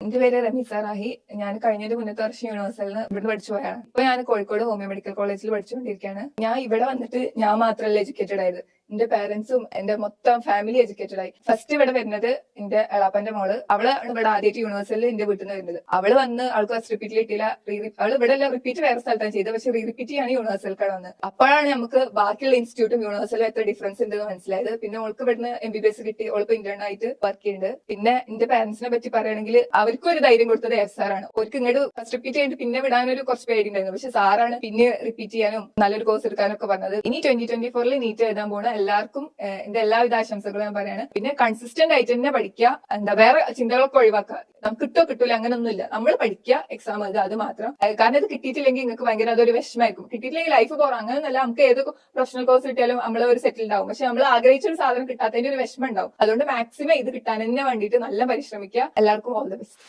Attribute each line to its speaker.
Speaker 1: എന്റെ പേര് റമീസ റാഹി. ഞാൻ കഴിഞ്ഞൊരു മുന്നത്തെ വർഷം യൂണിവേഴ്സലിന് ഇവിടെ പഠിച്ചു പോയാണ്. ഇപ്പൊ ഞാൻ കോഴിക്കോട് ഹോമിയോ മെഡിക്കൽ കോളേജിൽ പഠിച്ചുകൊണ്ടിരിക്കുകയാണ്. ഞാൻ ഇവിടെ വന്നിട്ട് ഞാൻ മാത്രമല്ല എഡ്യൂക്കേറ്റഡ് ആയത്, എന്റെ പാരന്റ്സും എന്റെ മൊത്തം ഫാമിലി എഡ്യൂക്കേറ്റഡ് ആയി. ഫസ്റ്റ് ഇവിടെ വരുന്നത് എന്റെ എളാപ്പന്റെ മോള്. അവളാണ് ഇവിടെ ആദ്യമായിട്ട് യൂണിവേഴ്സലിൽ എന്റെ വീട്ടിൽ നിന്ന് വരുന്നത്. അവള് വന്ന് അവൾക്ക് ഫസ്റ്റ് റിപ്പീറ്റിൽ കിട്ടിയില്ല. അവള് ഇവിടെ റിപ്പീറ്റ് വേറെ സ്ഥലത്താണ് ചെയ്തത്, പക്ഷെ റിപ്പീറ്റ് ചെയ്യാണ് യൂണിവേഴ്സലിക്കാണ് വന്നത്. അപ്പോഴാണ് നമുക്ക് ബാക്കിയുള്ള ഇൻസ്റ്റിറ്റ്യൂട്ടും യൂണിവേഴ്സലും എത്ര ഡിഫറൻസ് ഉണ്ടെന്ന് മനസ്സിലായത്. പിന്നെ അവൾക്ക് ഇവിടുന്ന് MBBS കിട്ടി, അവൾക്ക് ഇന്റേൺ ആയിട്ട് വർക്ക് ചെയ്യുന്നുണ്ട്. പിന്നെ എന്റെ പാരന്റ്സിനെ പറ്റി പറയുകയാണെങ്കിൽ അവർക്കും ഒരു ധൈര്യം കൊടുത്തത് സാറാണ്. അവർക്ക് ഇങ്ങോട്ട് ഫസ്റ്റ് റിപ്പീറ്റ് ചെയ്തിട്ട് പിന്നെ വിടാനൊരു കുറച്ച് പേടിണ്ടായിരുന്നു, പക്ഷെ സാറാണ് പിന്നെ റിപ്പീറ്റ് ചെയ്യാനും നല്ലൊരു കോഴ്സ് എടുക്കാനും ഒക്കെ പറഞ്ഞത്. ഇനി 2024 നീറ്റ് എഴുതാൻ പോണ എല്ലാവർക്കും എന്റെ എല്ലാവിധ ആശംസകളും ഞാൻ പറയാണ്. പിന്നെ കൺസിസ്റ്റന്റ് ആയിട്ട് തന്നെ പഠിക്കുക, വേറെ ചിന്തകളൊക്കെ ഒഴിവാക്കുക. നമുക്ക് കിട്ടോ കിട്ടൂല അങ്ങനൊന്നുമില്ല, നമ്മൾ പഠിക്കുക, എക്സാം എഴുതുക, അത് മാത്രം. കാരണം ഇത് കിട്ടിയിട്ടില്ലെങ്കിൽ നിങ്ങൾക്ക് ഭയങ്കര അതൊരു വിഷമമായിരിക്കും. കിട്ടിയിട്ടില്ലെങ്കിൽ ലൈഫ് പോറാം, അങ്ങനെയൊന്നുമല്ല. നമുക്ക് ഏത് പ്രൊഫഷണൽ കോഴ്സ് കിട്ടിയാലും നമ്മൾ ഒരു സെറ്റിൽഡ് ആവും, പക്ഷെ നമ്മൾ ആഗ്രഹിച്ച ഒരു സാധനം കിട്ടാത്തതിന്റെ ഒരു വിഷമം ഉണ്ടാവും. അതുകൊണ്ട് മാക്സിമം ഇത് കിട്ടാൻ തന്നെ വേണ്ടിയിട്ട് നല്ല പരിശ്രമിക്കുക. എല്ലാവർക്കും ഓൾ ദ ബെസ്റ്റ്.